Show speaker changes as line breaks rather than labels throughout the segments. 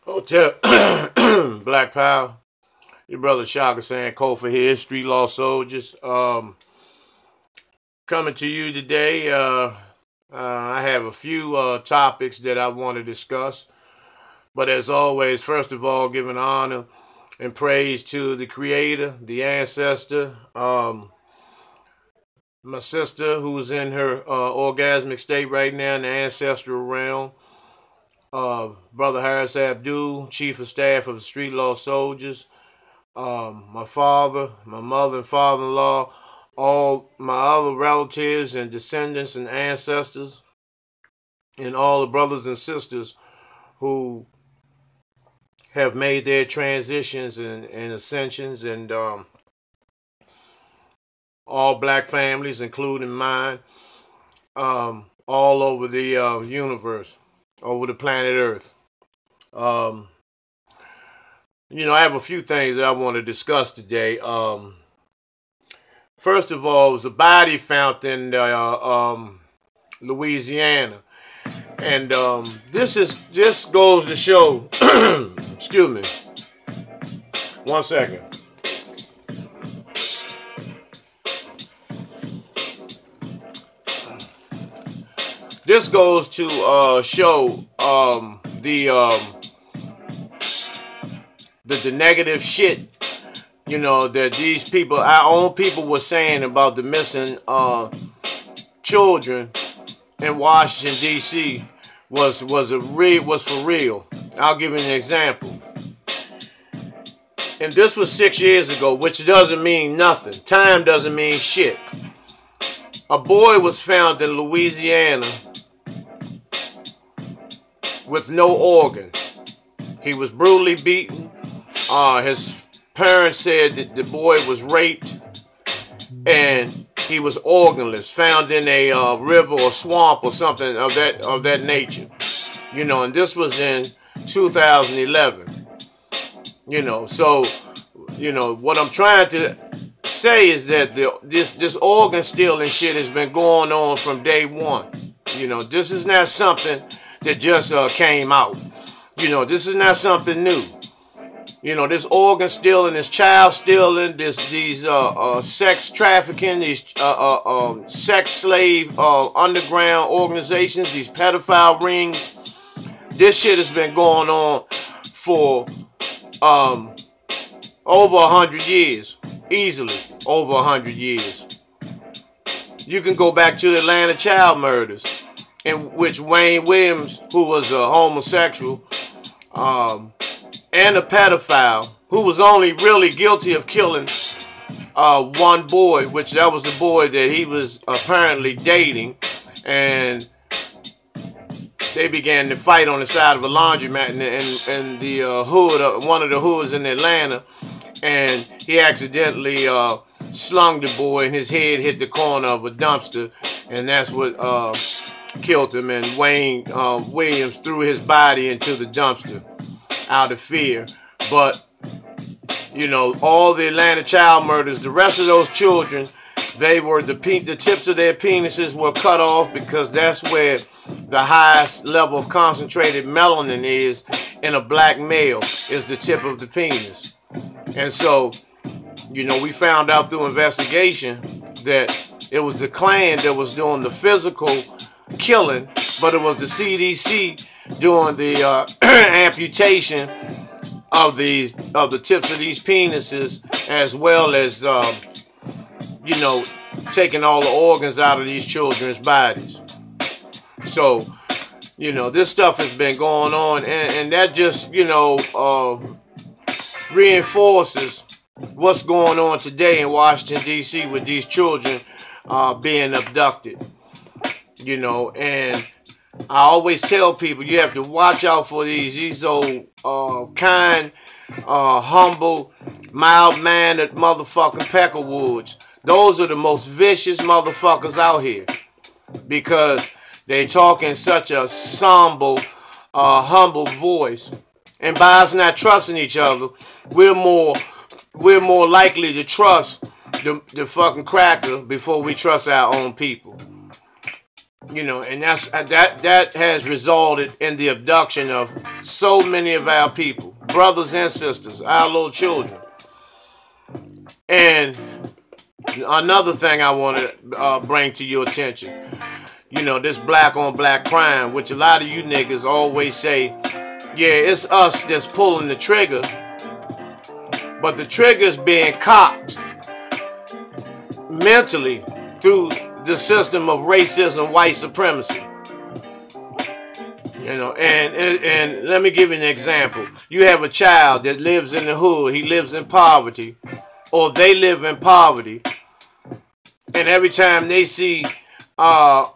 Hotel Black Power. Your brother Shaka saying Kofa here, Street Law Soldiers. Coming to you today. I have a few topics that I want to discuss. But as always, first of all, giving honor and praise to the Creator, the Ancestor, my sister who's in her orgasmic state right now in the ancestral realm. Brother Harris Abdul, Chief of Staff of the Street Law Soldiers, my father, my mother and father-in-law, all my other relatives and descendants and ancestors, and all the brothers and sisters who have made their transitions and ascensions, and all black families, including mine, all over the universe, over the planet Earth. I have a few things that I want to discuss today. First of all, it was a body found in Louisiana, and this goes to show. Excuse me. 1 second. This goes to show the negative shit, that these people, our own people, were saying about the missing children in Washington D.C. was for real. I'll give you an example. And this was 6 years ago, which doesn't mean nothing. Time doesn't mean shit. A boy was found in Louisiana with no organs. He was brutally beaten. His parents said that the boy was raped and he was organless, found in a river or swamp or something of that nature. And this was in 2011. So what I'm trying to say is that this organ stealing shit has been going on from day one. This is not something that just came out. This is not something new. This organ stealing, this child stealing, these sex trafficking, these sex slave underground organizations, these pedophile rings. This shit has been going on for over 100 years. Easily over 100 years. You can go back to the Atlanta child murders, in which Wayne Williams, who was a homosexual and a pedophile, who was only really guilty of killing one boy, which that was the boy that he was apparently dating, and they began to fight on the side of a laundromat in the hood, one of the hoods in Atlanta, and he accidentally slung the boy, and his head hit the corner of a dumpster, and that's what killed him. And Wayne Williams threw his body into the dumpster out of fear. But all the Atlanta child murders, the rest of those children, they were the tips of their penises were cut off, because that's where the highest level of concentrated melanin is in a black male, is the tip of the penis. And so, we found out through investigation that it was the Klan that was doing the physical killing, but it was the CDC doing the amputation of the tips of these penises, as well as taking all the organs out of these children's bodies. So this stuff has been going on, and that just reinforces what's going on today in Washington D.C. with these children being abducted. And I always tell people, you have to watch out for these old kind, humble, mild-mannered motherfucking peckerwoods. Those are the most vicious motherfuckers out here, because they talk in such a somber, humble voice. And by us not trusting each other, we're more likely to trust the fucking cracker before we trust our own people. You know, and that has resulted in the abduction of so many of our people, brothers and sisters, our little children. And another thing I want to bring to your attention, you know, this black on black crime, which a lot of you niggas always say, yeah, it's us that's pulling the trigger, but the trigger's being cocked mentally through the system of racism, white supremacy. You know, and let me give you an example. You have a child that lives in the hood, he lives in poverty, or they live in poverty, and every time they see a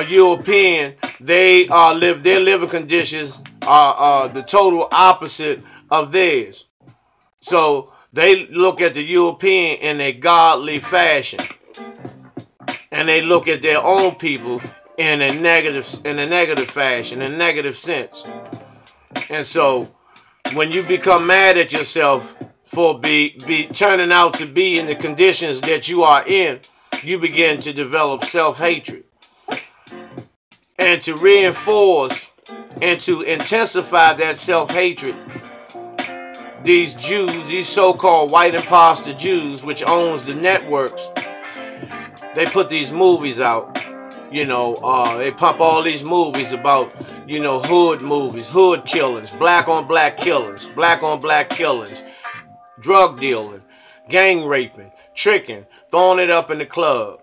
European, their living conditions are the total opposite of theirs. So they look at the European in a godly fashion, and they look at their own people in a negative fashion, in a negative sense. And so when you become mad at yourself for be turning out to be in the conditions that you are in, you begin to develop self-hatred. And to reinforce and to intensify that self-hatred, these Jews, these so-called white imposter Jews, which owns the networks, they put these movies out. You know, they pump all these movies about, you know, hood movies, hood killings, black on black killings, drug dealing, gang raping, tricking, throwing it up in the club,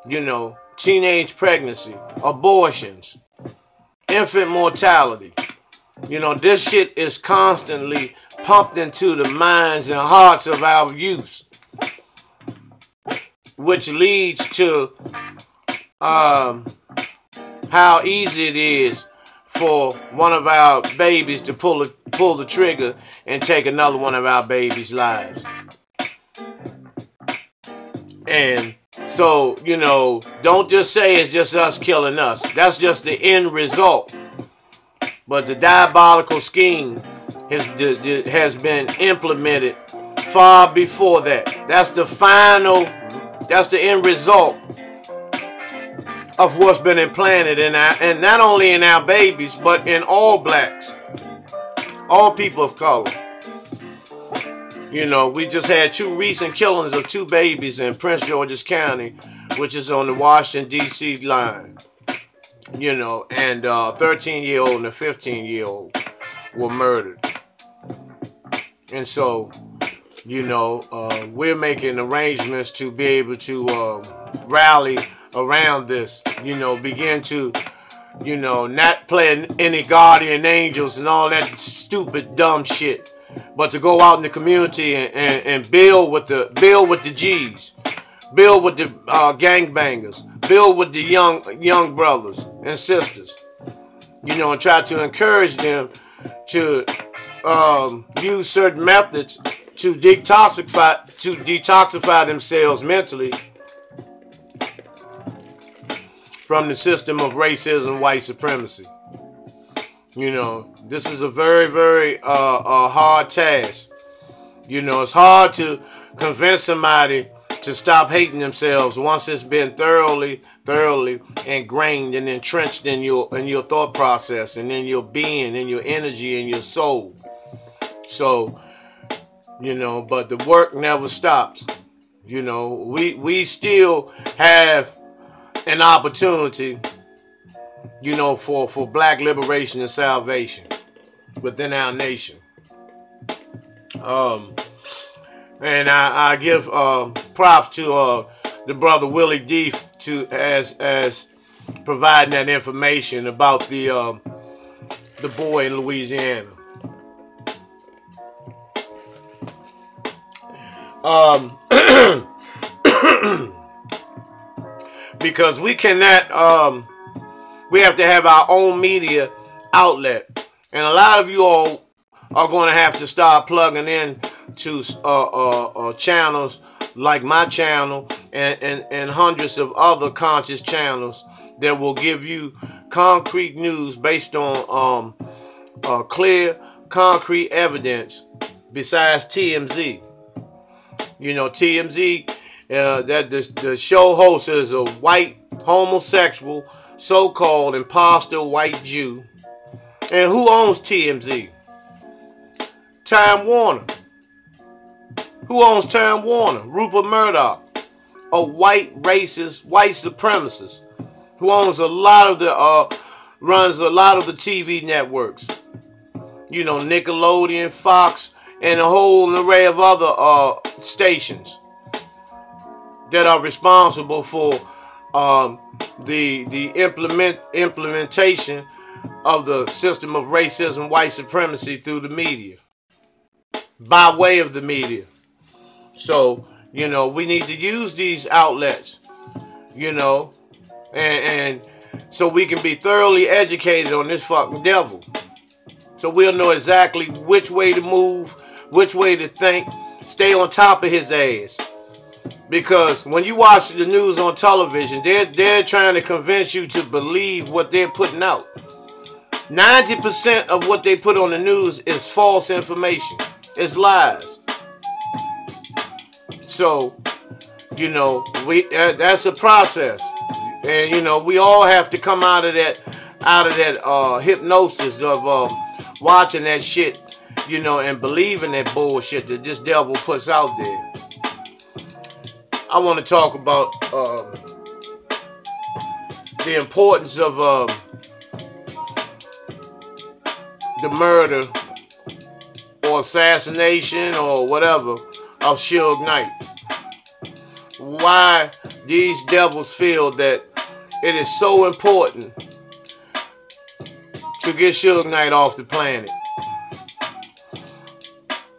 you know, teenage pregnancy, abortions, infant mortality. You know, this shit is constantly pumped into the minds and hearts of our youth, which leads to how easy it is for one of our babies to pull the trigger and take another one of our babies' lives. And so, you know, don't just say it's just us killing us. That's just the end result. But the diabolical scheme has been implemented far before that. That's the end result of what's been implanted in and not only in our babies, but in all blacks, all people of color. You know, we just had 2 recent killings of 2 babies in Prince George's County, which is on the Washington, D.C. line. You know, and a 13-year-old and a 15-year-old were murdered. And so, you know, we're making arrangements to be able to rally around this, you know, begin to, you know, not play any guardian angels and all that stupid dumb shit, but to go out in the community and build with the G's, build with the gangbangers, build with the young brothers and sisters, you know, and try to encourage them to use certain methods to detoxify themselves mentally from the system of racism, white supremacy. You know, this is a very, very hard task. You know, it's hard to convince somebody to stop hating themselves once it's been thoroughly ingrained and entrenched in your thought process and in your being, in your energy, in your soul. So, you know, but the work never stops. You know, we still have an opportunity, you know, for black liberation and salvation within our nation. And I give props to the brother Willie D as providing that information about the boy in Louisiana. Because we cannot, we have to have our own media outlet. And a lot of you all are going to have to start plugging in to channels like my channel and hundreds of other conscious channels that will give you concrete news based on clear, concrete evidence besides TMZ. You know, TMZ, that the show host is a white homosexual so-called imposter white Jew. And who owns TMZ? Time Warner. Who owns Time Warner? Rupert Murdoch, a white racist, white supremacist, who owns a lot of the runs a lot of the TV networks. You know, Nickelodeon, Fox, and a whole array of other stations that are responsible for the implementation of the system of racism, white supremacy through the media, by way of the media. So, you know, we need to use these outlets, you know, and so we can be thoroughly educated on this fucking devil. So we'll know exactly which way to move, which way to think, stay on top of his ass. Because when you watch the news on television, they're trying to convince you to believe what they're putting out. 90% of what they put on the news is false information. It's lies. So, you know, that's a process. And, you know, we all have to come out of that hypnosis of watching that shit, you know, and believing that bullshit that this devil puts out there. I want to talk about the importance of the murder or assassination or whatever of Suge Knight. Why these devils feel that it is so important to get Suge Knight off the planet.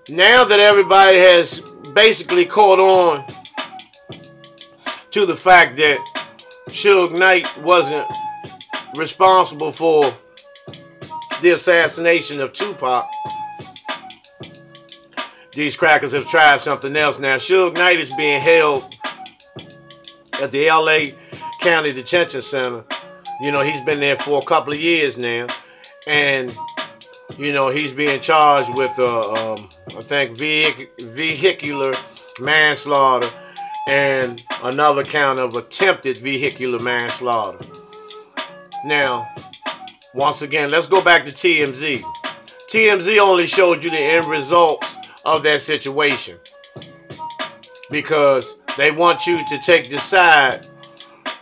Now that everybody has basically caught on to the fact that Suge Knight wasn't responsible for the assassination of Tupac, these crackers have tried something else. Now, Suge Knight is being held at the LA County Detention Center. You know, he's been there for a couple of years now. And, you know, he's being charged with, I think, vehicular manslaughter and another count of attempted vehicular manslaughter. Now, once again, let's go back to TMZ. TMZ only showed you the end results of that situation because they want you to take the side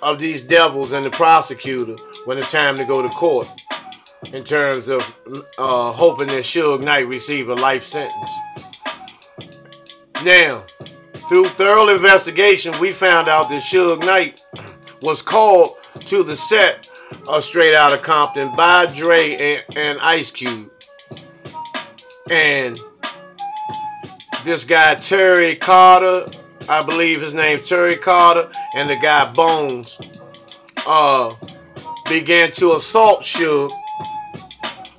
of these devils and the prosecutor when it's time to go to court in terms of hoping that Suge Knight receive a life sentence. Now, through thorough investigation, we found out that Suge Knight was called to the set of Straight Outta Compton by Dre and Ice Cube. And this guy, Terry Carter, I believe his name's Terry Carter, and the guy Bones, began to assault Suge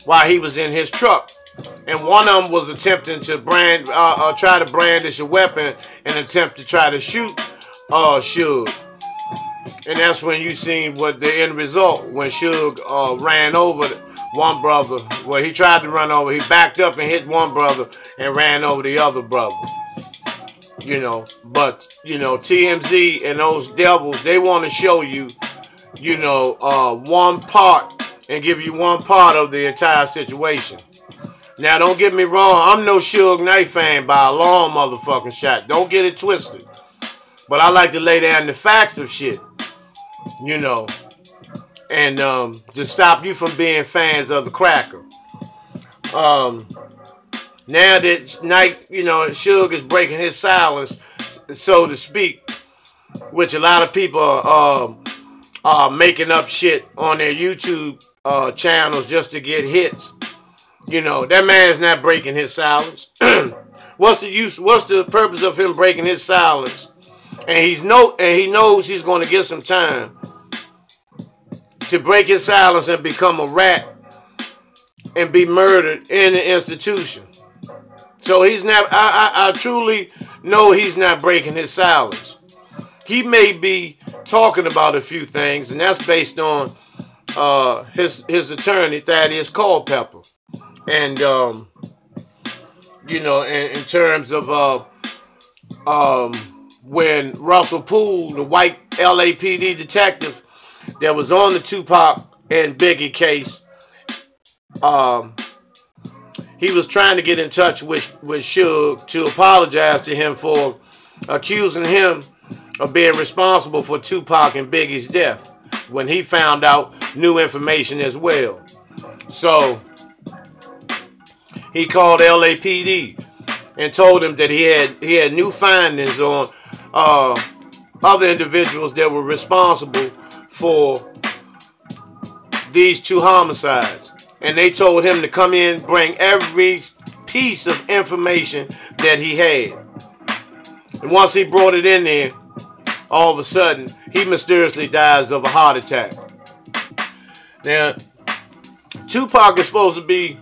while he was in his truck. And one of them was attempting to try to brandish a weapon and attempt to try to shoot Suge. And that's when you seen what the end result, when Suge ran over one brother. Well, he tried to run over. He backed up and hit one brother and ran over the other brother. You know, but, you know, TMZ and those devils, they want to show you, you know, one part and give you one part of the entire situation. Now, don't get me wrong. I'm no Suge Knight fan by a long motherfucking shot. Don't get it twisted. But I like to lay down the facts of shit, you know, and to stop you from being fans of the cracker. Now that Knight, you know, Suge is breaking his silence, so to speak, which a lot of people are making up shit on their YouTube channels just to get hits. You know, that man's not breaking his silence. What's the use? What's the purpose of him breaking his silence? And he knows he's going to get some time to break his silence and become a rat and be murdered in the institution. So he's not. I truly know he's not breaking his silence. He may be talking about a few things, and that's based on his attorney Thaddeus Culpepper. And you know, in terms of when Russell Poole, the white LAPD detective, that was on the Tupac and Biggie case. He was trying to get in touch with Suge to apologize to him for accusing him of being responsible for Tupac and Biggie's death when he found out new information as well. So he called LAPD and told him that he had new findings on other individuals that were responsible for these 2 homicides. And they told him to come in, bring every piece of information that he had. And once he brought it in there, all of a sudden, he mysteriously dies of a heart attack. Now, Tupac is supposed to be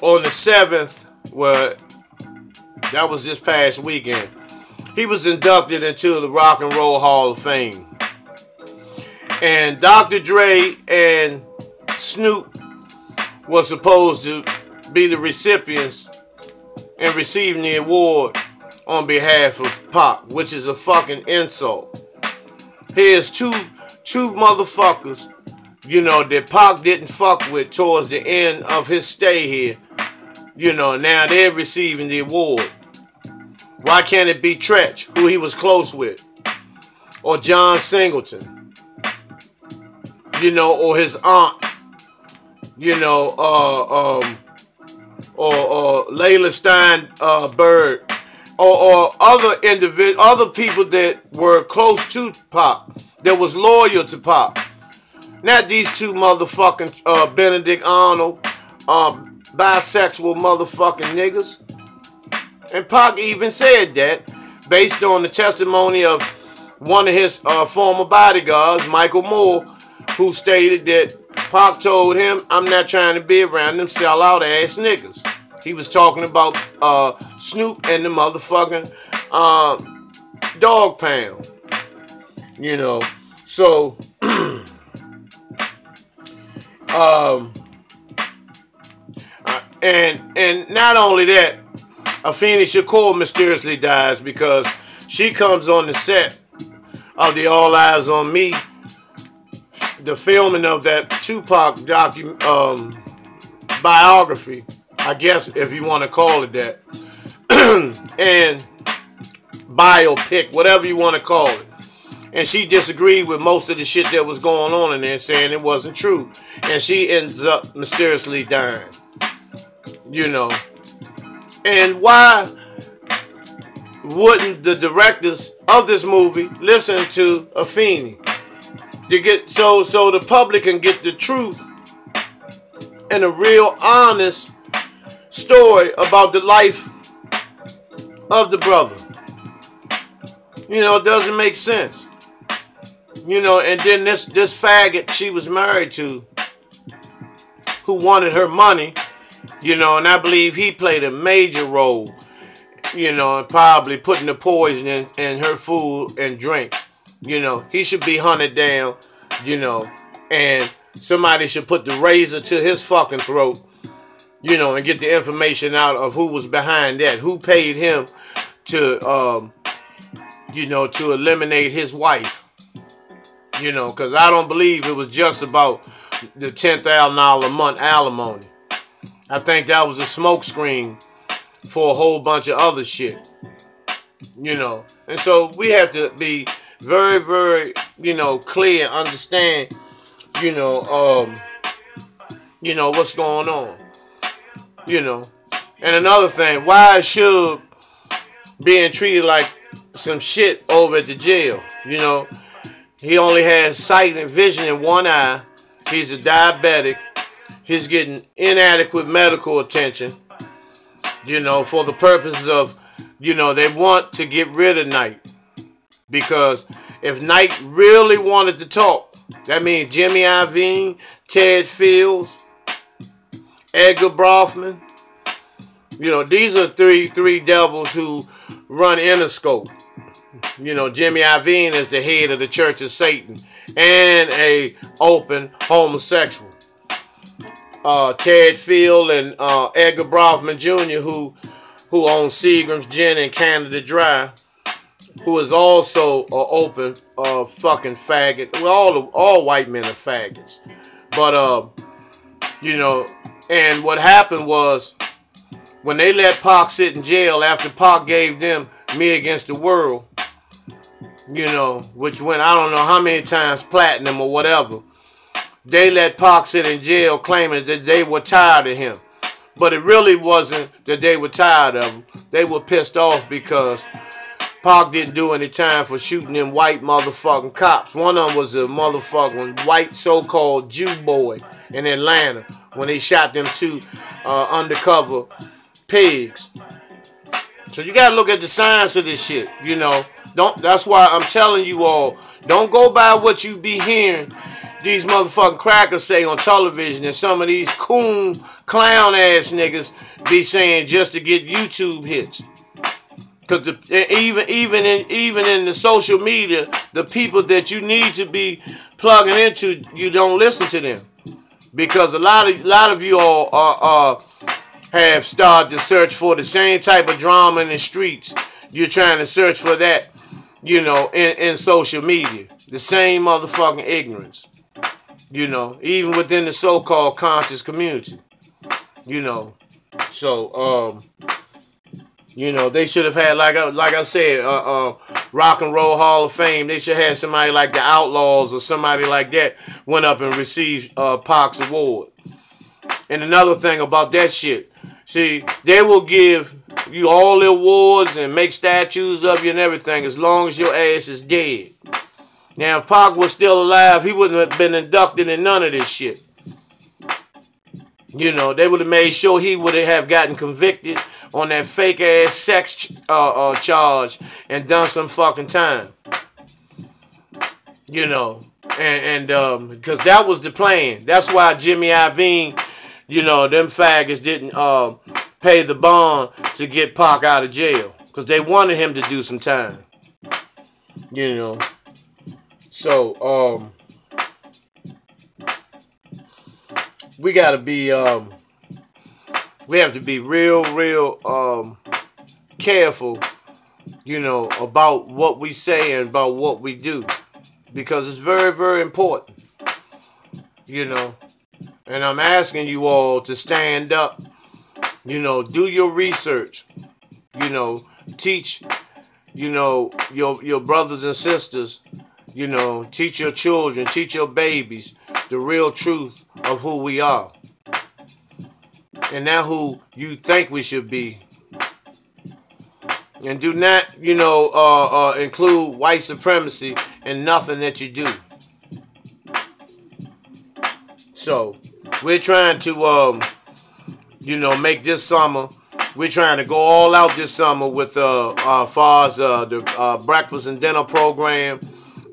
on the 7th, well, that was this past weekend. He was inducted into the Rock and Roll Hall of Fame. And Dr. Dre and Snoop was supposed to be the recipients and receiving the award on behalf of Pac, which is a fucking insult. Here's two motherfuckers, that Pac didn't fuck with towards the end of his stay here. Now they're receiving the award. Why can't it be Tretch, who he was close with? Or John Singleton? Or his aunt? Or Layla Steinberg, or other people that were close to Pac, that was loyal to Pac. Not these 2 motherfucking Benedict Arnold, bisexual motherfucking niggas. And Pac even said that, based on the testimony of one of his former bodyguards, Michael Moore, who stated that Pac told him, "I'm not trying to be around them sellout ass niggas." He was talking about Snoop and the motherfucking Dog Pound. So and not only that, Afeni Shakur mysteriously dies because she comes on the set of the All Eyes on Me, the filming of that Tupac biography, I guess, if you want to call it that, and biopic, whatever you want to call it. And she disagreed with most of the shit that was going on in there, saying it wasn't true. And she ends up mysteriously dying. And why wouldn't the directors of this movie listen to Afeni? To get so the public can get the truth and a real honest story about the life of the brother. It doesn't make sense. And then this faggot she was married to, who wanted her money, and I believe he played a major role, in probably putting the poison in her food and drink. He should be hunted down, and somebody should put the razor to his fucking throat, and get the information out of who was behind that, who paid him to, to eliminate his wife, because I don't believe it was just about the $10,000 a month alimony. I think that was a smokescreen for a whole bunch of other shit, and so we have to be very, very, clear and understand, what's going on, And another thing, why is Suge being treated like some shit over at the jail? He only has sight and vision in one eye. He's a diabetic. He's getting inadequate medical attention, for the purposes of, they want to get rid of Knight. Because if Knight really wanted to talk, that means Jimmy Iovine, Ted Fields, Edgar Brofman, these are three devils who run Interscope. Jimmy Iovine is the head of the Church of Satan and a open homosexual. Ted Field and Edgar Brofman Jr., who owns Seagram's Gin and Canada Dry, who is also an open fucking faggot. Well, all white men are faggots. But, you know, and what happened was when they let Pac sit in jail after Pac gave them Me Against the World, you know, which went I don't know how many times platinum or whatever, they let Pac sit in jail claiming that they were tired of him. But it really wasn't that they were tired of him. They were pissed off because Pac didn't do any time for shooting them white motherfucking cops. One of them was a motherfucking white so-called Jew boy in Atlanta when he shot them two undercover pigs. So you gotta look at the science of this shit, you know. That's why I'm telling you all, don't go by what you be hearing these motherfucking crackers say on television and some of these coon clown ass niggas be saying just to get YouTube hits. Because even in the social media, the people that you need to be plugging into, you don't listen to them. Because a lot of you all have started to search for the same type of drama in the streets. You're trying to search for that, you know, in social media. The same motherfucking ignorance. You know, even within the so-called conscious community. You know. So, you know, they should have had, like I said, Rock and Roll Hall of Fame. They should have somebody like the Outlaws or somebody like that went up and received Pac's award. And another thing about that shit, see, they will give you all the awards and make statues of you and everything as long as your ass is dead. Now, if Pac was still alive, he wouldn't have been inducted in none of this shit. You know, they would have made sure he would have gotten convicted on that fake ass sex charge and done some fucking time. You know, and because that was the plan. That's why Jimmy Iovine, you know, them faggots didn't pay the bond to get Pac out of jail because they wanted him to do some time. You know. So, we gotta be, we have to be real careful, you know, about what we say and about what we do. Because it's very, very important, you know. And I'm asking you all to stand up, you know, do your research, you know, teach, you know, your brothers and sisters, you know, teach your children, teach your babies the real truth of who we are. And not who you think we should be. And do not, you know, include white supremacy in nothing that you do. So, we're trying to, you know, make this summer, we're trying to go all out this summer with, as far as the breakfast and dinner program.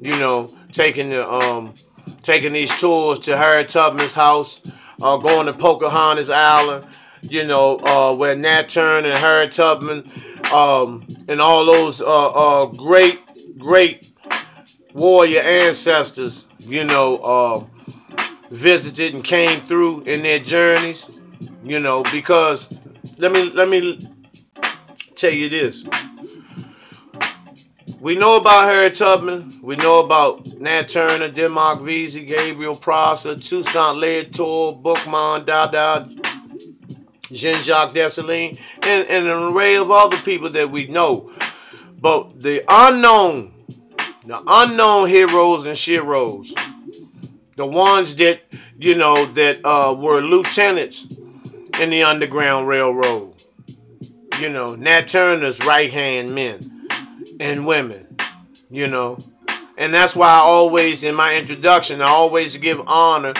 You know, taking these tours to Harriet Tubman's house, going to Pocahontas Island, you know, where Nat Turner and Harriet Tubman, and all those great warrior ancestors, you know, visited and came through in their journeys, you know, because let me tell you this. We know about Harriet Tubman. We know about Nat Turner, Denmark Vesey, Gabriel Prosser, Toussaint Louverture, Boukman, Dada, Jean-Jacques Dessalines, and an array of other people that we know. But the unknown heroes and sheroes, the ones that, you know, that were lieutenants in the Underground Railroad, you know, Nat Turner's right-hand men and women, you know. And that's why I always, in my introduction, I always give honor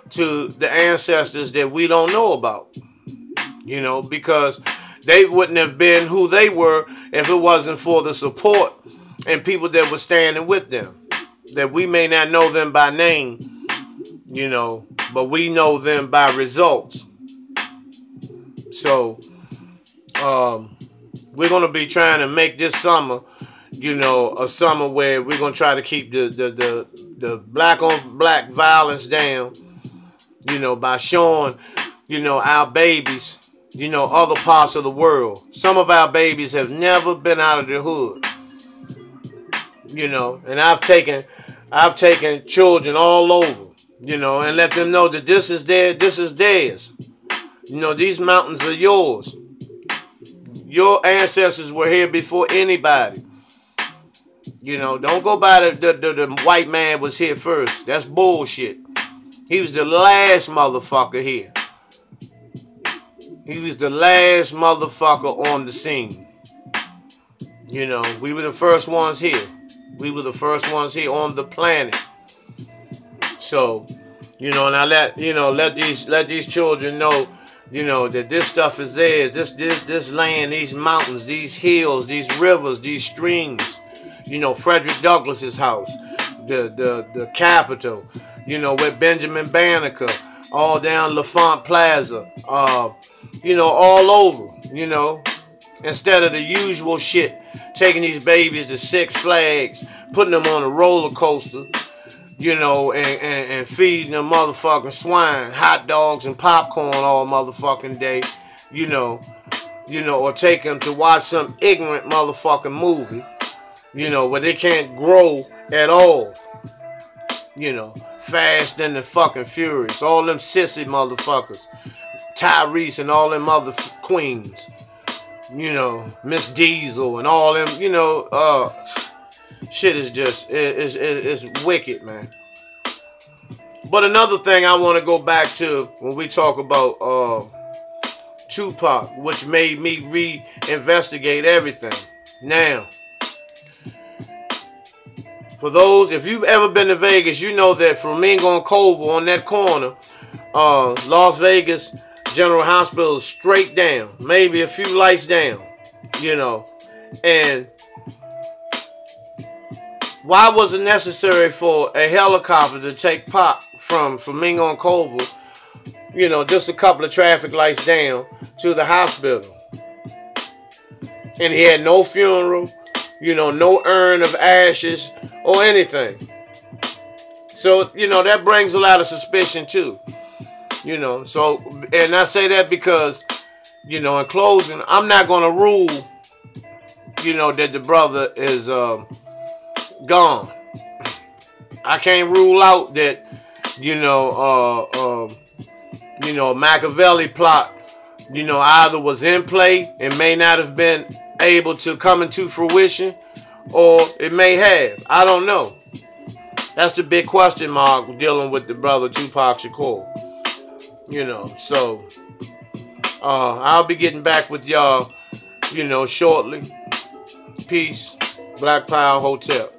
to the ancestors that we don't know about, you know, because they wouldn't have been who they were if it wasn't for the support and people that were standing with them, that we may not know them by name, you know, but we know them by results. So, we're going to be trying to make this summer, you know, a summer where we're going to try to keep the black on black violence down, you know, by showing, you know, our babies, you know, other parts of the world. Some of our babies have never been out of the hood. You know, and I've taken children all over, you know, and let them know that this is theirs. You know, these mountains are yours. Your ancestors were here before anybody. You know, don't go by the white man was here first. That's bullshit. He was the last motherfucker here. He was the last motherfucker on the scene. You know, we were the first ones here. We were the first ones here on the planet. So, you know, now let these children know, you know, that this stuff is theirs. This land, these mountains, these hills, these rivers, these streams. You know, Frederick Douglass's house, the Capitol. You know, with Benjamin Banneker, all down LaFont Plaza. You know, all over. You know, instead of the usual shit, taking these babies to Six Flags, putting them on a roller coaster. You know, and feeding them motherfucking swine, hot dogs and popcorn all motherfucking day, you know, or take them to watch some ignorant motherfucking movie, you know, where they can't grow at all, you know, Fast and the fucking Furious, all them sissy motherfuckers, Tyrese and all them other queens, you know, Miss Diesel and all them, you know, shit is just, it's wicked, man. But another thing I want to go back to when we talk about Tupac, which made me reinvestigate everything. Now, for those, if you've ever been to Vegas, you know that Flamingo and Culver on that corner, Las Vegas General Hospital is straight down, maybe a few lights down, you know, and why was it necessary for a helicopter to take Pac from Flamingo and Culver, you know, just a couple of traffic lights down to the hospital? And he had no funeral, you know, no urn of ashes or anything. So, you know, that brings a lot of suspicion too. You know, so, and I say that because, you know, in closing, I'm not going to rule, you know, that the brother is gone. I can't rule out that, you know, Machiavelli plot, you know, either was in play and may not have been able to come into fruition, or it may have. I don't know. That's the big question mark dealing with the brother Tupac Shakur. You know, so I'll be getting back with y'all, you know, shortly. Peace. Black Power Hotel.